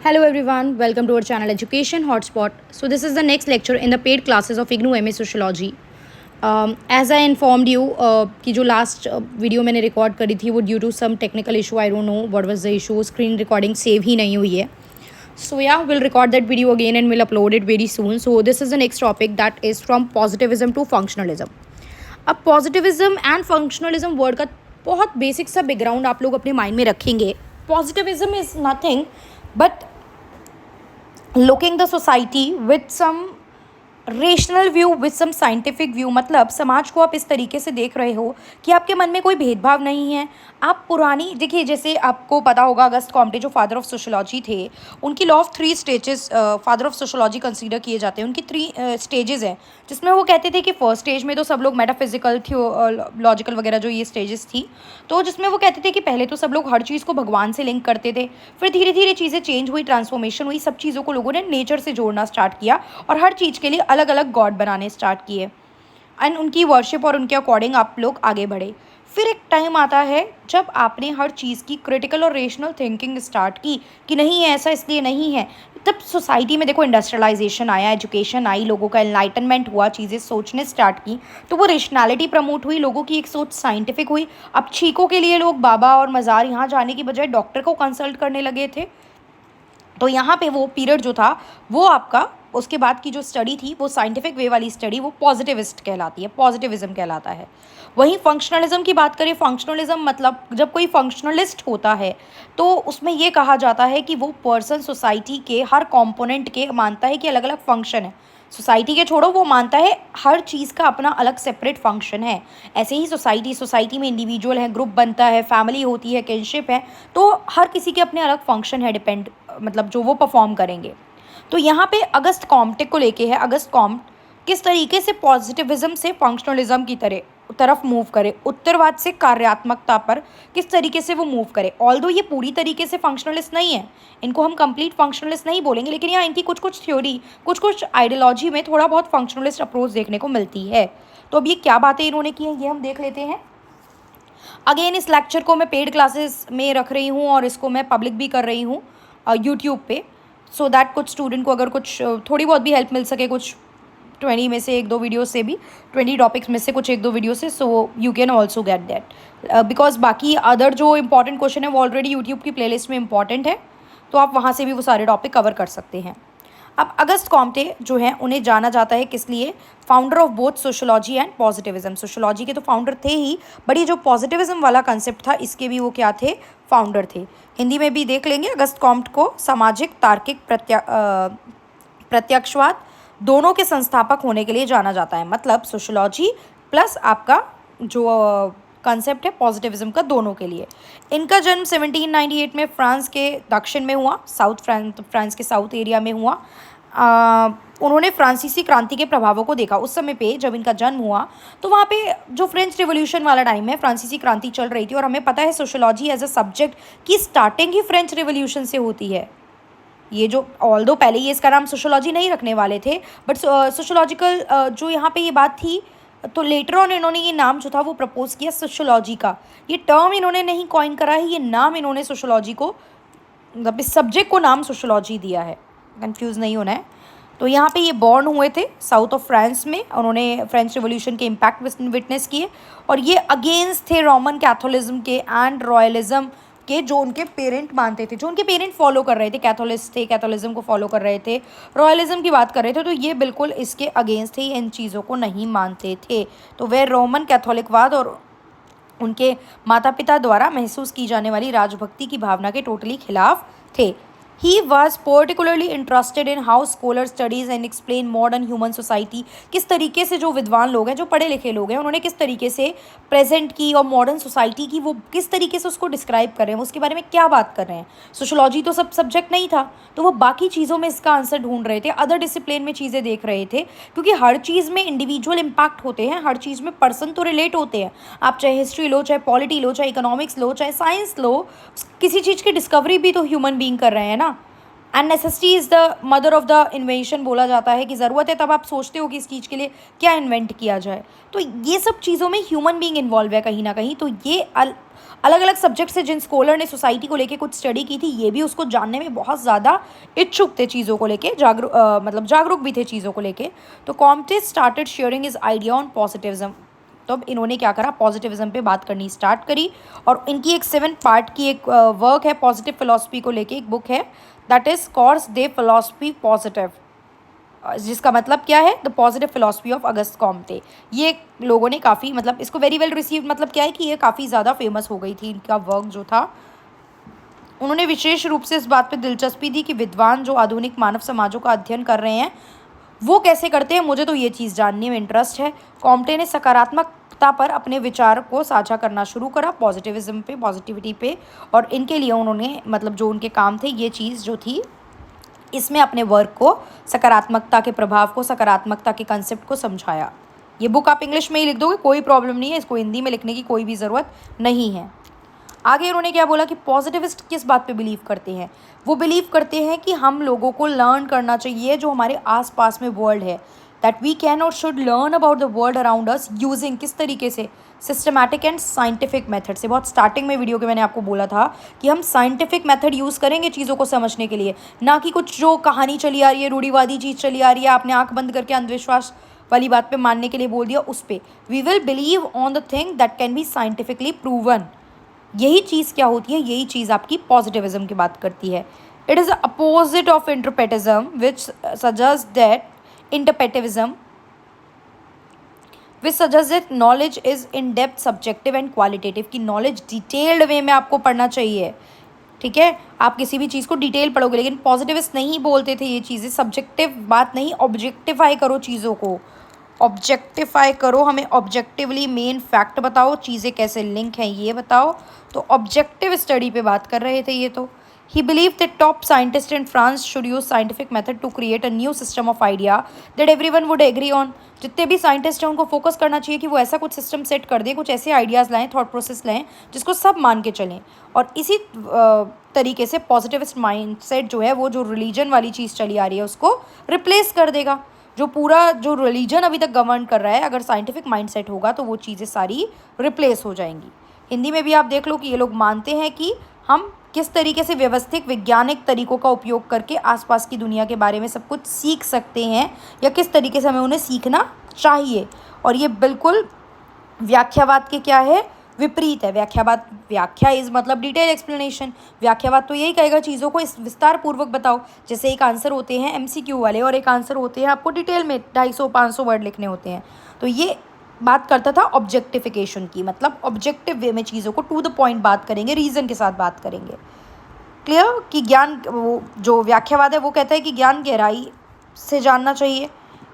Hello everyone, welcome to our channel Education Hotspot. So this is the next lecture in the paid classes of IGNOU MA Sociology. As I informed you कि जो last video मैंने record करी थी वो due to some technical issue, I don't know what was the issue, screen recording save ही नहीं हुई है. So yeah, we'll record that video again and we'll upload it very soon. So this is the next topic, that is from positivism to functionalism. अब positivism and functionalism word का बहुत basic सा background आप लोग अपने mind में रखेंगे. Positivism is nothing but looking the society with some rational view with some scientific view, मतलब समाज को आप इस तरीके से देख रहे हो कि आपके मन में कोई भेदभाव नहीं है. आप पुरानी देखिए, जैसे आपको पता होगा अगस्त कॉम्टे जो फादर ऑफ सोशोलॉजी थे, उनकी law of three stages father of sociology consider किए जाते हैं. उनकी थ्री स्टेजेस हैं जिसमें वो कहते थे कि फर्स्ट स्टेज में तो सब लोग मेटाफिजिकल लॉजिकल वगैरह जो ये स्टेजेस थी, तो जिसमें वो कहते थे कि पहले तो सब लोग हर चीज़ को भगवान से लिंक करते थे, फिर धीरे धीरे चीज़ें चेंज हुई, ट्रांसफॉर्मेशन हुई, सब चीज़ों को लोगों ने नेचर से जोड़ना स्टार्ट किया और हर चीज़ के लिए अलग अलग गॉड बनाने स्टार्ट किए एंड उनकी वर्शिप और उनके अकॉर्डिंग आप लोग आगे बढ़े. फिर एक टाइम आता है जब आपने हर चीज़ की क्रिटिकल और रेशनल थिंकिंग स्टार्ट की कि नहीं है ऐसा इसलिए नहीं है. तब सोसाइटी में देखो इंडस्ट्रियलाइजेशन आया, एजुकेशन आई, लोगों का एनलाइटनमेंट हुआ, चीज़ें सोचने स्टार्ट की, तो वो रेशनैलिटी प्रमोट हुई, लोगों की एक सोच साइंटिफिक हुई. अब छींकों के लिए लोग बाबा और मज़ार यहाँ जाने की बजाय डॉक्टर को कंसल्ट करने लगे थे. तो यहाँ पे वो पीरियड जो था वो आपका, उसके बाद की जो स्टडी थी वो साइंटिफिक वे वाली स्टडी, वो पॉजिटिविस्ट कहलाती है, पॉजिटिविज्म कहलाता है. वहीं फंक्शनलिज्म की बात करें, फंक्शनलिज्म मतलब जब कोई फंक्शनलिस्ट होता है तो उसमें ये कहा जाता है कि वो पर्सन सोसाइटी के हर कंपोनेंट के मानता है कि अलग अलग फंक्शन है. सोसाइटी के छोड़ो, वो मानता है हर चीज़ का अपना अलग सेपरेट फंक्शन है. ऐसे ही सोसाइटी में इंडिविजुअल है, ग्रुप बनता है, फैमिली होती है, किनशिप है, तो हर किसी के अपने अलग फंक्शन है, डिपेंड मतलब जो वो परफॉर्म करेंगे. तो यहाँ पे अगस्त कॉम्टे को लेके है, अगस्त कॉम्ट किस तरीके से पॉजिटिविज्म से फंक्शनलिज्म की तरफ मूव करे, उत्तरवाद से कार्यात्मकता पर किस तरीके से वो मूव करे. ऑल्दो ये पूरी तरीके से फंक्शनलिस्ट नहीं है, इनको हम कंप्लीट फंक्शनलिस्ट नहीं बोलेंगे, लेकिन यहाँ इनकी कुछ कुछ थ्योरी, कुछ कुछ आइडियोलॉजी में थोड़ा बहुत फंक्शनलिस्ट अप्रोच देखने को मिलती है. तो अब ये क्या बातें इन्होंने की हैं ये हम देख लेते हैं. अगेन इस लेक्चर को मैं पेड क्लासेस में रख रही हूँ और इसको मैं पब्लिक भी कर रही हूँ यूट्यूब पे, सो दैट कुछ स्टूडेंट को अगर कुछ थोड़ी बहुत भी हेल्प मिल सके, कुछ 20 में से एक दो वीडियो से भी, 20 टॉपिक्स में से कुछ एक दो वीडियो से, so you can also get that because बाकी अदर जो इंपॉर्टेंट क्वेश्चन है वो ऑलरेडी यूट्यूब की प्लेलिस्ट में इंपॉर्टेंट है, तो आप वहाँ से भी वो सारे टॉपिक कवर कर सकते हैं. अब अगस्त कॉम्टे जो हैं उन्हें जाना जाता है किस लिए, founder of both sociology and positivism. Sociology के तो फाउंडर थे ही, बट ये जो पॉजिटिविज्म वाला कंसेप्ट था इसके भी वो क्या थे, फाउंडर थे. हिंदी में भी देख लेंगे. अगस्त कॉम्ट को सामाजिक तार्किक प्रत्यक्षवाद दोनों के संस्थापक होने के लिए जाना जाता है. मतलब सोशोलॉजी प्लस आपका जो कंसेप्ट है पॉजिटिविज्म का, दोनों के लिए. इनका जन्म 1798 में फ्रांस के दक्षिण में हुआ, फ्रांस के साउथ एरिया में हुआ. उन्होंने फ्रांसीसी क्रांति के प्रभावों को देखा. उस समय पे जब इनका जन्म हुआ तो वहाँ पे जो फ्रेंच रिवॉल्यूशन वाला टाइम है, फ्रांसीसी क्रांति चल रही थी, और हमें पता है सोशोलॉजी एज अ सब्जेक्ट की स्टार्टिंग ही फ्रेंच रिवॉल्यूशन से होती है. ये जो ऑल्दो पहले ये इसका नाम सोशोलॉजी नहीं रखने वाले थे, बट सोशोलॉजिकल जो यहाँ पे ये बात थी, तो लेटर ऑन इन्होंने ये नाम जो था वो प्रपोज किया सोशोलॉजी का. ये टर्म इन्होंने नहीं कॉइन करा है, ये नाम इन्होंने सोशोलॉजी को, मतलब इस सब्जेक्ट को नाम सोशोलॉजी दिया है, कंफ्यूज नहीं होना है. तो यहाँ पे ये बॉर्न हुए थे साउथ ऑफ फ्रांस में, उन्होंने फ्रेंच रिवॉल्यूशन के इम्पैक्ट विटनेस किए, और ये अगेंस्ट थे रोमन कैथोलिज्म के एंड रॉयलिज्म के, जो उनके पेरेंट मानते थे, जो उनके पेरेंट फॉलो कर रहे थे. कैथोलिस्ट थे, कैथोलिज्म को फॉलो कर रहे थे, रॉयलिज्म की बात कर रहे थे, तो ये बिल्कुल इसके अगेंस्ट थे, इन चीज़ों को नहीं मानते थे. तो वे रोमन कैथोलिकवाद और उनके माता पिता द्वारा महसूस की जाने वाली राजभक्ति की भावना के टोटली खिलाफ थे. He was particularly interested in how scholars studies and explain modern human society. किस तरीके से जो विद्वान लोग हैं, जो पढ़े लिखे लोग हैं, उन्होंने किस तरीके से प्रेजेंट की और मॉडर्न सोसाइटी की वो किस तरीके से उसको डिस्क्राइब कर रहे हैं, उसके बारे में क्या बात कर रहे हैं. सोशोलॉजी तो सब सब्जेक्ट नहीं था, तो वो बाकी चीज़ों में इसका आंसर ढूंढ रहे थे, अदर डिसिप्लिन में चीज़ें देख रहे थे, क्योंकि हर चीज़ में इंडिविजुअल इम्पैक्ट होते हैं, हर चीज़ में पर्सन तो रिलेट होते हैं. आप चाहे हिस्ट्री लो, चाहे पॉलिटी लो, चाहे इकोनॉमिक्स लो, चाहे साइंस लो, किसी चीज़ की डिस्कवरी भी तो ह्यूमन बीइंग कर रहे हैं ना. And necessity is the mother of the invention बोला जाता है कि ज़रूरत है तब आप सोचते हो कि इस चीज़ के लिए क्या इन्वेंट किया जाए। तो ये सब चीज़ों में ह्यूमन बीइंग इन्वॉल्व है कहीं ना कहीं। तो ये अलग अलग सब्जेक्ट से जिन स्कॉलर ने सोसाइटी को लेके कुछ स्टडी की थी, ये भी उसको जानने में बहुत ज़्यादा इच्छुक थे चीज़ों को लेके, मतलब जागरूक भी थे चीज़ों को लेके। तो Comte started sharing is idea on positivism. तो अब इन्होंने क्या करा, पॉजिटिविज्म पे बात करनी स्टार्ट करी। और इनकी एक 7 पार्ट की एक वर्क है पॉजिटिव फिलॉसफी को लेके, एक बुक है that is course they philosophy positive, जिसका मतलब क्या है, the positive philosophy of August Comte. ये लोगों ने काफ़ी मतलब इसको वेरी वेल रिसीव, मतलब क्या है कि ये काफ़ी ज़्यादा फेमस हो गई थी इनका वर्क जो था। उन्होंने विशेष रूप से इस बात पे दिलचस्पी दी कि विद्वान जो आधुनिक मानव समाजों का अध्ययन कर रहे हैं वो कैसे करते हैं, मुझे तो ये चीज़ जानने में इंटरेस्ट है। कॉम्टे ने सकारात्मकता पर अपने विचार को साझा करना शुरू करा, पॉजिटिविज्म पे, पॉजिटिविटी पे, और इनके लिए उन्होंने मतलब जो उनके काम थे, ये चीज़ जो थी इसमें अपने वर्क को, सकारात्मकता के प्रभाव को, सकारात्मकता के कंसेप्ट को समझाया। ये बुक आप इंग्लिश में ही लिख दोगे, कोई प्रॉब्लम नहीं है, इसको हिंदी में लिखने की कोई भी ज़रूरत नहीं है। आगे उन्होंने क्या बोला कि पॉजिटिविस्ट किस बात पे बिलीव करते हैं, वो बिलीव करते हैं कि हम लोगों को लर्न करना चाहिए जो हमारे आसपास में वर्ल्ड है, दैट वी कैन और should learn about the world around us using, किस तरीके से, सिस्टमैटिक एंड साइंटिफिक मेथड से। बहुत स्टार्टिंग में वीडियो के मैंने आपको बोला था कि हम साइंटिफिक मेथड यूज़ करेंगे चीज़ों को समझने के लिए, ना कि कुछ जो कहानी चली आ रही है, रूढ़िवादी चीज़ चली आ रही है, आपने आंख बंद करके अंधविश्वास वाली बात पे मानने के लिए बोल दिया, उस पर we will believe on the thing that can be scientifically proven. यही चीज़ क्या होती है, यही चीज़ आपकी पॉजिटिविज्म की बात करती है। It is opposite of interpretism which suggest that interpretivism which suggest that knowledge is in depth subjective and qualitative, की नॉलेज डिटेल्ड वे में आपको पढ़ना चाहिए, ठीक है, आप किसी भी चीज़ को डिटेल पढ़ोगे। लेकिन पॉजिटिविस्ट नहीं बोलते थे ये चीज़ें, सब्जेक्टिव बात नहीं, ऑब्जेक्टिफाई करो चीज़ों को, ऑब्जेक्टिफाई करो, हमें ऑब्जेक्टिवली मेन फैक्ट बताओ, चीज़ें कैसे लिंक हैं ये बताओ। तो ऑब्जेक्टिव स्टडी पे बात कर रहे थे ये। तो he believe that top scientist in France should use scientific method to create a new system of idea that everyone would agree on. जितने भी साइंटिस्ट हैं उनको फोकस करना चाहिए कि वो ऐसा कुछ सिस्टम सेट कर दें, कुछ ऐसे आइडियाज़ लाएं, थॉट प्रोसेस लाएं जिसको सब मान के चलें। और इसी तरीके से पॉजिटिविस्ट माइंडसेट जो है वो जो रिलीजन वाली चीज़ चली आ रही है उसको रिप्लेस कर देगा। जो पूरा जो रिलीजन अभी तक गवर्न कर रहा है, अगर साइंटिफिक माइंडसेट होगा तो वो चीज़ें सारी रिप्लेस हो जाएंगी। हिंदी में भी आप देख लो कि ये लोग मानते हैं कि हम किस तरीके से व्यवस्थित वैज्ञानिक तरीकों का उपयोग करके आसपास की दुनिया के बारे में सब कुछ सीख सकते हैं, या किस तरीके से हमें उन्हें सीखना चाहिए। और ये बिल्कुल व्याख्यावाद के क्या है, विपरीत है। व्याख्यावाद, व्याख्या इज मतलब डिटेल एक्सप्लेनेशन, व्याख्यावाद तो यही कहेगा चीज़ों को इस विस्तार पूर्वक बताओ। जैसे एक आंसर होते हैं एमसीक्यू वाले और एक आंसर होते हैं आपको डिटेल में 250-500 वर्ड लिखने होते हैं। तो ये बात करता था ऑब्जेक्टिफिकेशन की, मतलब ऑब्जेक्टिव वे में चीज़ों को टू द पॉइंट बात करेंगे, रीज़न के साथ बात करेंगे। क्लियर कि ज्ञान, वो जो व्याख्यावाद है वो कहता है कि ज्ञान गहराई से जानना चाहिए।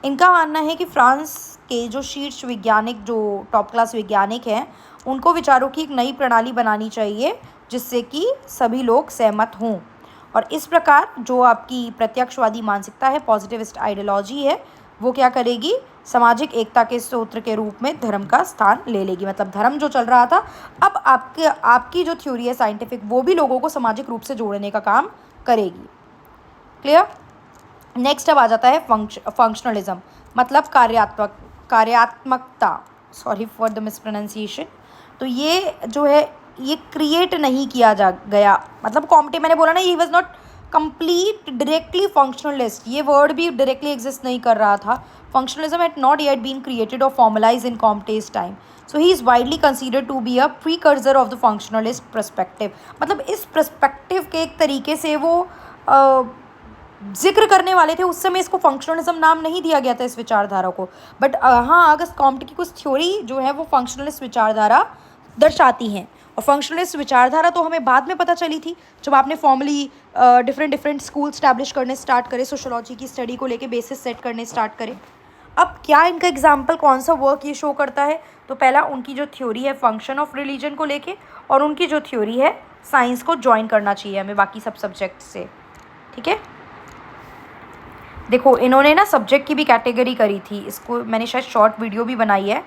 इनका मानना है कि फ्रांस के जो शीर्ष वैज्ञानिक, जो टॉप क्लास वैज्ञानिक हैं, उनको विचारों की एक नई प्रणाली बनानी चाहिए जिससे कि सभी लोग सहमत हों। और इस प्रकार जो आपकी प्रत्यक्षवादी मानसिकता है, पॉजिटिविस्ट आइडियोलॉजी है, वो क्या करेगी, सामाजिक एकता के सूत्र के रूप में धर्म का स्थान ले लेगी। मतलब धर्म जो चल रहा था, अब आपकी जो थ्योरी है साइंटिफिक, वो भी लोगों को सामाजिक रूप से जोड़ने का काम करेगी। क्लियर। नेक्स्ट अब आ जाता है फंक्शनलिज्म, मतलब कार्यात्मकता, सॉरी फॉर द मिसप्रोनाउंसिएशन। तो ये जो है ये क्रिएट नहीं किया जा गया, मतलब कॉम्टे, मैंने बोला ना, ये was not complete directly functionalist, ये वर्ड भी डायरेक्टली एग्जिस्ट नहीं कर रहा था। Functionalism had not yet been created और formalize in Comte's time, so he is widely considered to be a precursor of the functionalist perspective. मतलब इस perspective के एक तरीके से वो जिक्र करने वाले थे। उस समय इसको फंक्शनलिज्म नाम नहीं दिया गया था इस विचारधारा को, बट हाँ, अगस्त कॉम्टे की कुछ थ्योरी जो है वो फंक्शनलिस्ट विचारधारा दर्शाती हैं। और फंक्शनलिस्ट विचारधारा तो हमें बाद में पता चली थी जब आपने फॉर्मली डिफरेंट स्कूल स्टैब्लिश करने स्टार्ट करे, सोशोलॉजी की स्टडी को लेके बेसिस सेट करने स्टार्ट करे। अब क्या इनका एग्जाम्पल कौन सा वर्क ये शो करता है, तो पहला उनकी जो थ्योरी है फंक्शन ऑफ रिलीजन को लेके, और उनकी जो थ्योरी है साइंस को ज्वाइन करना चाहिए हमें बाकी सब सब्जेक्ट से। ठीक है, देखो इन्होंने ना सब्जेक्ट की भी कैटेगरी करी थी, इसको मैंने शायद शॉर्ट वीडियो भी बनाई है,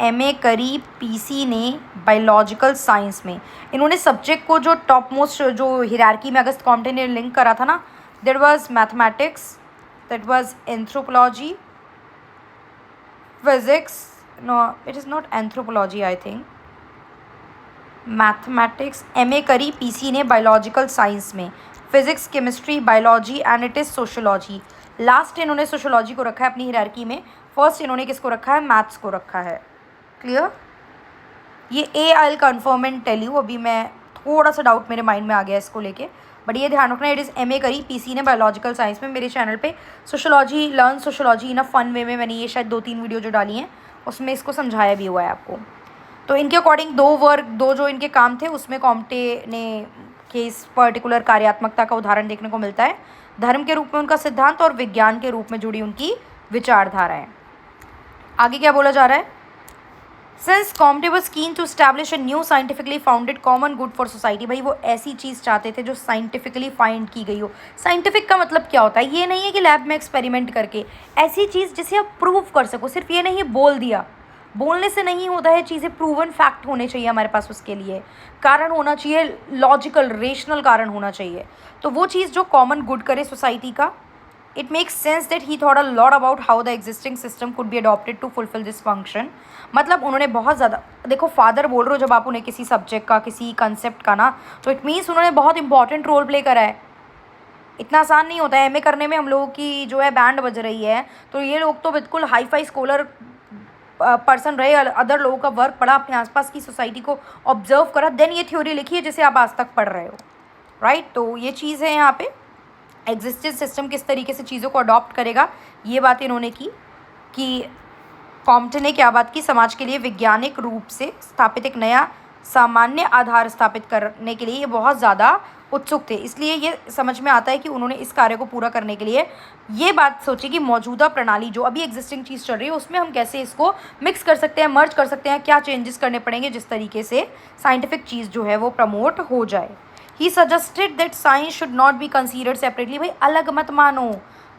एमए करी पीसी ने बायोलॉजिकल साइंस में। इन्होंने सब्जेक्ट को जो टॉप मोस्ट जो हिरार्की में अगस्त कॉम्टे ने लिंक करा था ना, There was mathematics, that was anthropology, physics. No, it is not anthropology, I think. Mathematics MA करी PC ने बायोलॉजिकल साइंस में, physics, chemistry, biology and it is sociology. Last इन्होंने सोशोलॉजी को रखा है अपनी हिरार्की में. फर्स्ट इन्होंने किसको रखा है? मैथ्स को रखा है. क्लियर? ये I will confirm and tell you. अभी मैं थोड़ा सा डाउट मेरे माइंड में आ गया इसको लेके, बट ये ध्यान रखना इट इज़ MA करी PC ने बायोलॉजिकल साइंस में. मेरे चैनल पे sociology, learn sociology in a fun way में मैंने ये शायद 2-3 वीडियो जो डाली हैं उसमें इसको समझाया भी हुआ है आपको. तो इनके अकॉर्डिंग दो जो इनके काम थे उसमें कॉम्टे ने के इस पर्टिकुलर कार्यात्मकता का उदाहरण देखने को मिलता है. धर्म के रूप में उनका सिद्धांत और विज्ञान के रूप में जुड़ी उनकी विचारधाराएं. आगे क्या बोला जा रहा है? Since Comte was keen to establish a new scientifically founded common good for society. भाई वो ऐसी चीज़ चाहते थे जो साइंटिफिकली फाइंड की गई हो. साइंटिफिक का मतलब क्या होता है? ये नहीं है कि लैब में एक्सपेरिमेंट करके, ऐसी चीज़ जिसे आप प्रूव कर सको. सिर्फ ये नहीं बोल दिया, बोलने से नहीं होता है. चीज़ें प्रूवन फैक्ट होने चाहिए हमारे पास, उसके लिए कारण होना चाहिए, लॉजिकल रेशनल कारण होना चाहिए. तो वो चीज़ जो कॉमन गुड करे सोसाइटी का. It makes sense that he thought a lot about how the existing system could be adopted to fulfil this function. मतलब उन्होंने बहुत ज़्यादा, देखो फादर बोल रहे हो जब आप उन्हें किसी सब्जेक्ट का, किसी कंसेप्ट का ना, तो इट मीन्स उन्होंने बहुत इंपॉर्टेंट रोल प्ले करा है. इतना आसान नहीं होता है. MA करने में हम लोगों की जो है बैंड बज रही है, तो ये लोग तो बिल्कुल हाई फाई स्कॉलर पर्सन रहे, अदर लोगों का वर्क पढ़ा, अपने आसपास की सोसाइटी को ऑब्जर्व करा, देन ये थ्योरी लिखी है जिसे आप आज तक पढ़ रहे हो. राइट? तो ये चीज़ है यहाँ पे. एग्जिस्टिंग सिस्टम किस तरीके से चीज़ों को अडॉप्ट करेगा, ये बात इन्होंने की. कि कॉम्टे ने क्या बात की? समाज के लिए वैज्ञानिक रूप से स्थापित एक नया सामान्य आधार स्थापित करने के लिए ये बहुत ज़्यादा उत्सुक थे. इसलिए ये समझ में आता है कि उन्होंने इस कार्य को पूरा करने के लिए ये बात सोची कि मौजूदा प्रणाली जो अभी एग्जिस्टिंग चीज़ चल रही है उसमें हम कैसे इसको मिक्स कर सकते हैं, मर्ज कर सकते हैं, क्या चेंजेस करने पड़ेंगे जिस तरीके से साइंटिफिक चीज़ जो है वो प्रमोट हो जाए. He suggested that science should not be considered separately. भाई अलग मत मानो,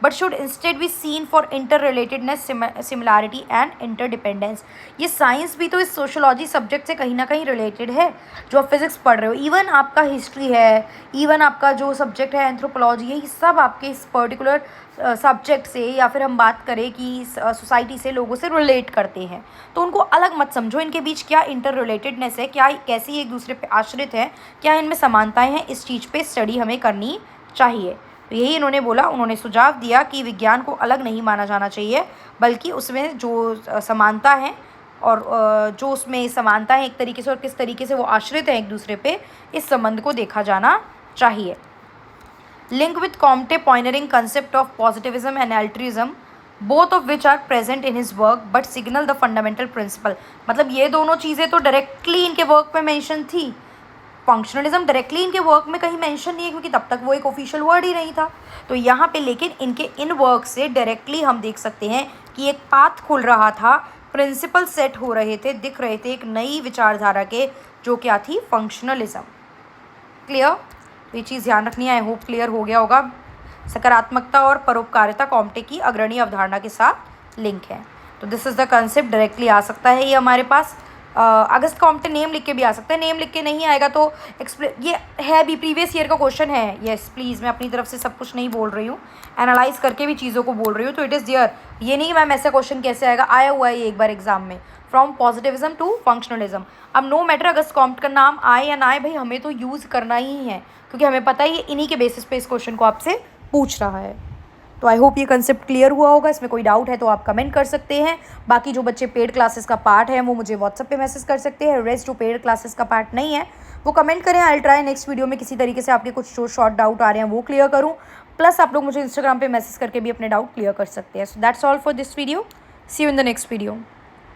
but should instead be seen for inter relatedness, similarity and interdependence. ये साइंस भी तो इस सोशोलॉजी सब्जेक्ट से कहीं ना कहीं रिलेटेड है जो आप फिजिक्स पढ़ रहे हो. इवन आपका हिस्ट्री है, इवन आपका जो सब्जेक्ट है एंथ्रोपोलॉजी है, ये सब आपके इस पर्टिकुलर सब्जेक्ट से, या फिर हम बात करें कि सोसाइटी से, लोगों से रिलेट करते हैं. तो उनको अलग मत समझो. इनके बीच क्या इंटर रिलेटेडनेस है, क्या कैसे एक दूसरे पे आश्रित है, क्या इनमें समानताएं हैं, इस चीज़ पे स्टडी हमें करनी चाहिए. तो यही इन्होंने बोला. उन्होंने सुझाव दिया कि विज्ञान को अलग नहीं माना जाना चाहिए, बल्कि उसमें जो समानता है और जो उसमें समानता है एक तरीके से और किस तरीके से वो आश्रित है एक दूसरे पे, इस संबंध को देखा जाना चाहिए. Link with Comte pioneering concept of positivism and altruism, both of which are present in his work but signal the fundamental principle. मतलब ये दोनों चीज़ें तो डायरेक्टली इनके वर्क में मेंशन थी. फंक्शनलिज्म डायरेक्टली इनके वर्क में कहीं मेंशन नहीं है, क्योंकि तब तक वो एक ऑफिशियल वर्ड ही नहीं था. तो यहाँ पे लेकिन इनके इन वर्क से डायरेक्टली हम देख सकते हैं कि एक पाथ खुल रहा था, प्रिंसिपल सेट हो रहे थे, दिख रहे थे एक नई विचारधारा के, जो क्या थी? फंक्शनलिज्म. क्लियर? ये चीज़ ध्यान रखनी है. आई होप क्लियर हो गया होगा. सकारात्मकता और परोपकारिता कॉम्टे की अग्रणी अवधारणा के साथ लिंक है. तो this is the concept. Directly आ सकता है ये हमारे पास. अगस्त कॉम्टे नेम लिख के भी आ सकता है. नेम लिख के नहीं आएगा तो ये है भी प्रीवियस ईयर का क्वेश्चन है. येस प्लीज़, मैं अपनी तरफ से सब कुछ नहीं बोल रही हूँ, एनालाइज करके भी चीज़ों को बोल रही हूँ. तो इट इज़ देयर. ये नहीं मैम ऐसा क्वेश्चन कैसे आएगा, आया हुआ है ये एक बार एग्जाम में, फ्रॉम पॉजिटिविज्म टू फंक्शनलिज्म. अब नो मैटर अगस्त कॉम्टे का नाम आए या ना आए, भाई हमें तो यूज़ करना ही है, क्योंकि हमें पता है ये इन्हीं के बेसिस पे इस क्वेश्चन को आपसे पूछ रहा है. तो आई होप ये कंसेप्ट क्लियर हुआ होगा. इसमें कोई डाउट है तो आप कमेंट कर सकते हैं. बाकी जो बच्चे पेड क्लासेस का पार्ट है वो मुझे व्हाट्सएप पे मैसेज कर सकते हैं. रेस्ट जो पेड क्लासेस का पार्ट नहीं है वो कमेंट करें. आई ट्राई नेक्स्ट वीडियो में किसी तरीके से आपके कुछ जो शॉर्ट डाउट आ रहे हैं वो क्लियर करूँ. प्लस आप लोग मुझे इंस्टाग्राम पे मैसेज करके भी अपने डाउट क्लियर कर सकते हैं. So that's all for this video. See you in the next video.